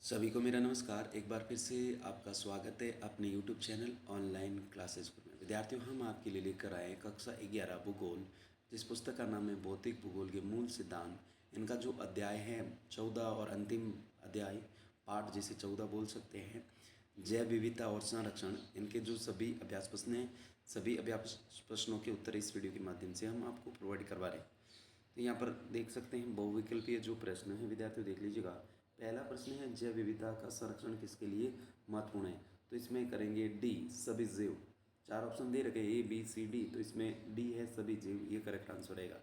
सभी को मेरा नमस्कार। एक बार फिर से आपका स्वागत है अपने YouTube चैनल ऑनलाइन क्लासेस में। विद्यार्थियों, हम आपके लिए लेकर आए हैं कक्षा 11 भूगोल, जिस पुस्तक का नाम है भौतिक भूगोल के मूल सिद्धांत। इनका जो अध्याय है 14 और अंतिम अध्याय, पाठ जिसे 14 बोल सकते हैं, जैव विविधता और संरक्षण। इनके जो सभी अभ्यास प्रश्न हैं, सभी अभ्यास प्रश्नों के उत्तर इस वीडियो के माध्यम से हम आपको प्रोवाइड करवा रहे हैं। तो यहाँ पर देख सकते हैं बहुविकल्पीय जो प्रश्न है, विद्यार्थियों देख लीजिएगा। पहला प्रश्न है जैव विविधता का संरक्षण किसके लिए महत्वपूर्ण है। तो इसमें करेंगे डी, सभी जीव। चार ऑप्शन दे रखे ए बी सी डी, तो इसमें डी है सभी जीव, ये करेक्ट आंसर रहेगा।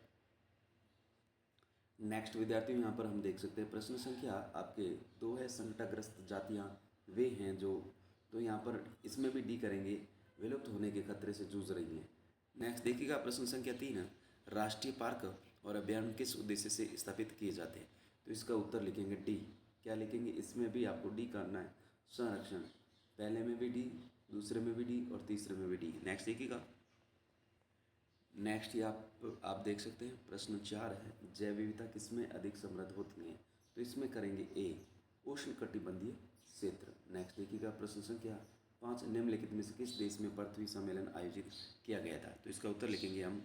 नेक्स्ट विद्यार्थियों, यहाँ पर हम देख सकते हैं प्रश्न संख्या आपके 2 है, संकटग्रस्त जातियाँ वे हैं जो, तो यहाँ पर इसमें भी डी करेंगे, विलुप्त होने के खतरे से जूझ रही हैं। नेक्स्ट देखिएगा प्रश्न संख्या 3, राष्ट्रीय पार्क और अभ्यारण्य किस उद्देश्य से स्थापित किए जाते हैं। तो इसका उत्तर लिखेंगे डी। क्या लिखेंगे, इसमें भी आपको डी करना है, संरक्षण। पहले में भी डी, दूसरे में भी डी और तीसरे में भी डी। नेक्स्ट देखिएगा। नेक्स्ट ये आप देख सकते हैं प्रश्न 4 है, जैव विविधता किसमें अधिक समृद्ध होती है। तो इसमें करेंगे ए, उष्णकटिबंधीय क्षेत्र। नेक्स्ट देखिएगा प्रश्न संख्या 5, निम्नलिखित में से किस देश में पृथ्वी सम्मेलन आयोजित किया गया था। तो इसका उत्तर लिखेंगे हम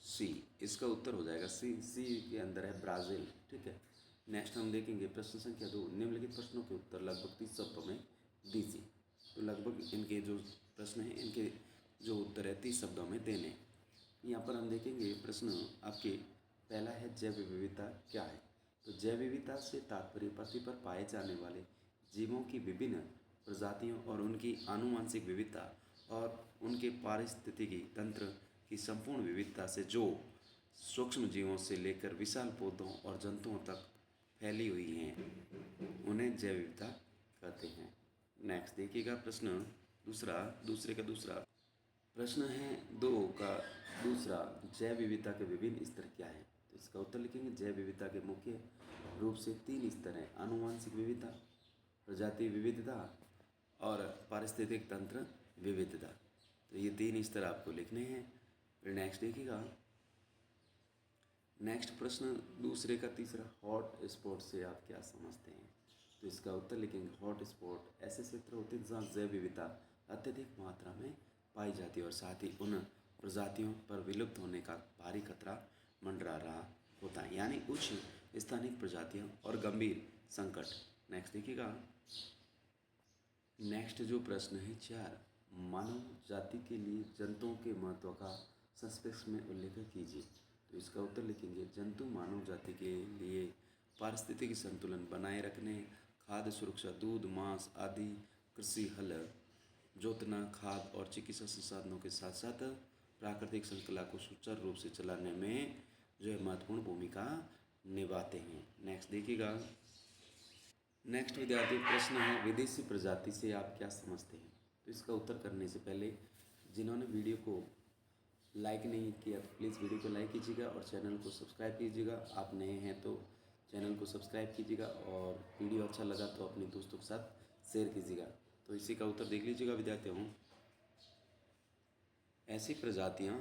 सी। इसका उत्तर हो जाएगा सी। सी के अंदर है ब्राज़ील। ठीक है। नेक्स्ट हम देखेंगे प्रश्न संख्या 2, निम्नलिखित प्रश्नों के उत्तर लगभग 30 शब्दों में दीजिए। तो लगभग इनके जो प्रश्न हैं, इनके जो उत्तर है 30 शब्दों में देने। यहाँ पर हम देखेंगे प्रश्न आपके पहला है जैव विविधता क्या है। तो जैव विविधता से तात्पर्य पृथ्वी पर पाए जाने वाले जीवों की विभिन्न प्रजातियों और उनकी आनुवंशिक विविधता और उनके पारिस्थितिकी तंत्र की संपूर्ण विविधता से जो सूक्ष्म जीवों से लेकर विशाल पौधों और जंतुओं तक फैली हुई हैं, उन्हें जैव विविधता कहते हैं। नेक्स्ट देखिएगा प्रश्न दूसरा प्रश्न है 2 का दूसरा, जैव विविधता के विभिन्न स्तर क्या हैं। तो इसका उत्तर लिखेंगे जैव विविधता के मुख्य रूप से 3 स्तर हैं, आनुवंशिक विविधता, प्रजाति विविधता और पारिस्थितिक तंत्र विविधता। तो ये 3 स्तर आपको लिखने हैं। फिर नेक्स्ट देखिएगा। नेक्स्ट प्रश्न दूसरे का तीसरा, हॉट स्पॉट से आप क्या समझते हैं। तो इसका उत्तर लिखेंगे हॉट स्पॉट ऐसे क्षेत्र होते हैं जहाँ जैव विविधता अत्यधिक मात्रा में पाई जाती है और साथ ही उन प्रजातियों पर विलुप्त होने का भारी खतरा मंडरा रहा होता है, यानी उच्च स्थानिक प्रजातियां और गंभीर संकट। नेक्स्ट देखिएगा। नेक्स्ट जो प्रश्न है 4, मानव जाति के लिए जंतुओं के महत्व का संक्षेप में उल्लेख कीजिए। तो इसका उत्तर लिखेंगे जंतु मानव जाति के लिए पारिस्थितिक संतुलन बनाए रखने, खाद्य सुरक्षा, दूध, मांस आदि, कृषि, हल जोतना, खाद और चिकित्सा संसाधनों के साथ साथ प्राकृतिक श्रृंखला को सुचारू रूप से चलाने में जो है महत्वपूर्ण भूमिका निभाते हैं। नेक्स्ट देखिएगा। नेक्स्ट विद्यार्थी प्रश्न है, विदेशी प्रजाति से आप क्या समझते हैं। तो इसका उत्तर करने से पहले जिन्होंने वीडियो को लाइक नहीं किया तो प्लीज़ वीडियो को लाइक कीजिएगा और चैनल को सब्सक्राइब कीजिएगा। आप नए हैं तो चैनल को सब्सक्राइब कीजिएगा और वीडियो अच्छा लगा तो अपने दोस्तों के साथ शेयर कीजिएगा। तो इसी का उत्तर देख लीजिएगा विद्यार्थियों। ऐसी प्रजातियां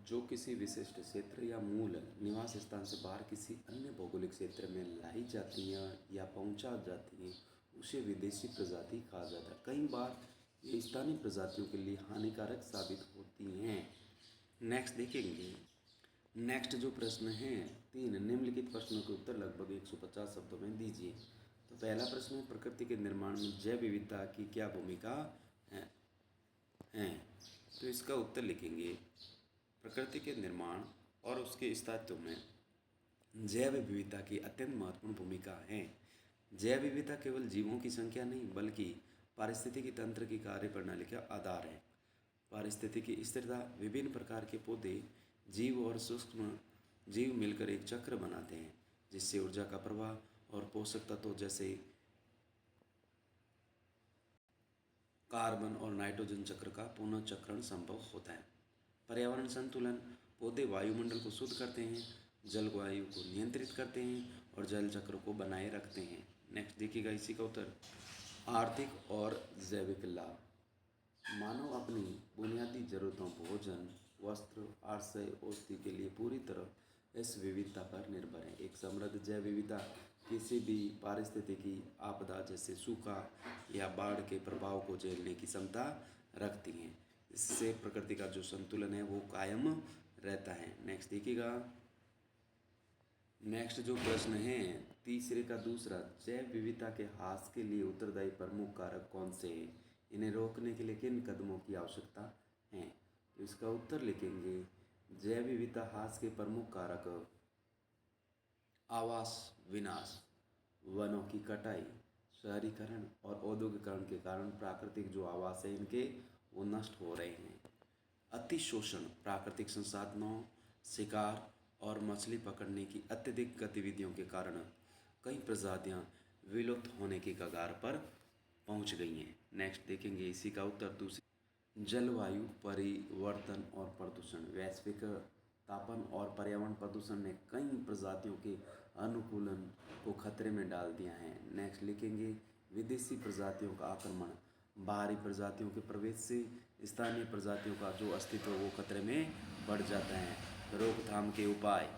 जो किसी विशिष्ट क्षेत्र या मूल निवास स्थान से बाहर किसी अन्य भौगोलिक क्षेत्र में लाई जाती हैं या पहुंचा जाती हैं, उसे विदेशी प्रजाति कहा जाता है। कई बार ये स्थानीय प्रजातियों के लिए हानिकारक साबित होती हैं। नेक्स्ट देखेंगे। नेक्स्ट जो प्रश्न है 3, निम्नलिखित प्रश्नों के उत्तर लगभग 150 शब्दों में दीजिए। तो पहला प्रश्न है, प्रकृति के निर्माण में जैव विविधता की क्या भूमिका है। तो इसका उत्तर लिखेंगे प्रकृति के निर्माण और उसके अस्तित्व में जैव विविधता की अत्यंत महत्वपूर्ण भूमिका है। जैव विविधता केवल जीवों की संख्या नहीं बल्कि पारिस्थितिकी तंत्र की कार्यप्रणाली का आधार है। पारिस्थितिकी स्थिरता, विभिन्न प्रकार के पौधे, जीव और सूक्ष्म जीव मिलकर एक चक्र बनाते हैं जिससे ऊर्जा का प्रवाह और पोषक तत्वों जैसे कार्बन और नाइट्रोजन चक्र का पुनः चक्रण संभव होता है। पर्यावरण संतुलन, पौधे वायुमंडल को शुद्ध करते हैं, जलवायु को नियंत्रित करते हैं और जल चक्र को बनाए रखते हैं। नेक्स्ट देखिएगा इसी का उत्तर, आर्थिक और जैविक लाभ। मानव अपनी बुनियादी जरूरतों भोजन, वस्त्र, आश्रय, औषधि के लिए पूरी तरह इस विविधता पर निर्भर है। एक समृद्ध जैव विविधता किसी भी पारिस्थितिकी आपदा जैसे सूखा या बाढ़ के प्रभाव को झेलने की क्षमता रखती हैं। इससे प्रकृति का जो संतुलन है वो कायम रहता है। नेक्स्ट देखिएगा, नेक्स्ट जो प्रश्न है तीसरे का दूसरा, जैव विविधता के ह्रास के लिए उत्तरदायी प्रमुख कारक कौन से हैं? इन्हें रोकने के लिए किन कदमों की आवश्यकता है? तो इसका उत्तर लिखेंगे, जैव विविधता ह्रास के प्रमुख कारक आवास विनाश, वनों की कटाई, शहरीकरण और औद्योगिकरण के कारण प्राकृतिक जो आवास है इनके वो नष्ट हो रहे हैं। अतिशोषण, प्राकृतिक संसाधनों, शिकार और मछली पकड़ने की अत्यधिक गतिविधियों के कारण कई प्रजातियां विलुप्त होने की कगार पर पहुंच गई हैं। नेक्स्ट देखेंगे इसी का उत्तर दूसरी, जलवायु परिवर्तन और प्रदूषण, वैश्विक तापन और पर्यावरण प्रदूषण ने कई प्रजातियों के अनुकूलन को खतरे में डाल दिया है। नेक्स्ट लिखेंगे, विदेशी प्रजातियों का आक्रमण, बाहरी प्रजातियों के प्रवेश से स्थानीय प्रजातियों का जो अस्तित्व वो खतरे में बढ़ जाता है। रोकथाम के उपाय,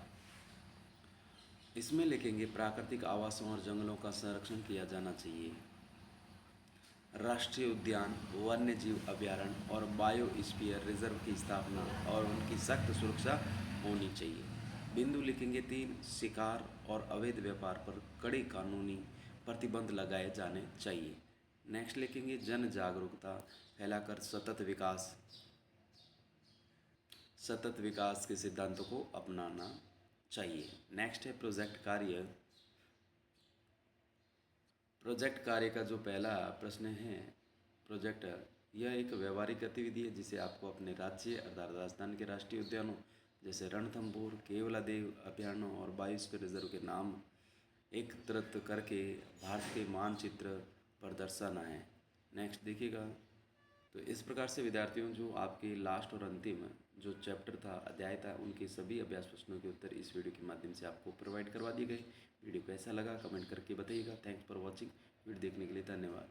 इसमें लिखेंगे प्राकृतिक आवासों और जंगलों का संरक्षण किया जाना चाहिए। राष्ट्रीय उद्यान, वन्य जीव अभयारण्य और बायोस्फीयर रिजर्व की स्थापना और उनकी सख्त सुरक्षा होनी चाहिए। बिंदु लिखेंगे 3, शिकार और अवैध व्यापार पर कड़े कानूनी प्रतिबंध लगाए जाने चाहिए। नेक्स्ट लिखेंगे जन जागरूकता फैलाकर सतत विकास के सिद्धांतों को अपनाना चाहिए। नेक्स्ट है प्रोजेक्ट कार्य का जो पहला प्रश्न है, प्रोजेक्ट यह एक व्यवहारिक गतिविधि है जिसे आपको अपने राज्य अर्थात राजस्थान के राष्ट्रीय उद्यानों जैसे रणथंभौर, केवलादेव अभयारण्य और बायोस्फीयर रिजर्व के नाम एकत्रित करके भारत के मानचित्र पर दर्शाना है। नेक्स्ट देखिएगा, तो इस प्रकार से विद्यार्थियों जो आपके लास्ट और अंतिम जो चैप्टर था, अध्याय था, उनके सभी अभ्यास प्रश्नों के उत्तर इस वीडियो के माध्यम से आपको प्रोवाइड करवा दिए गए। वीडियो कैसा लगा कमेंट करके बताइएगा। Thanks for watching. वीडियो देखने के लिए धन्यवाद।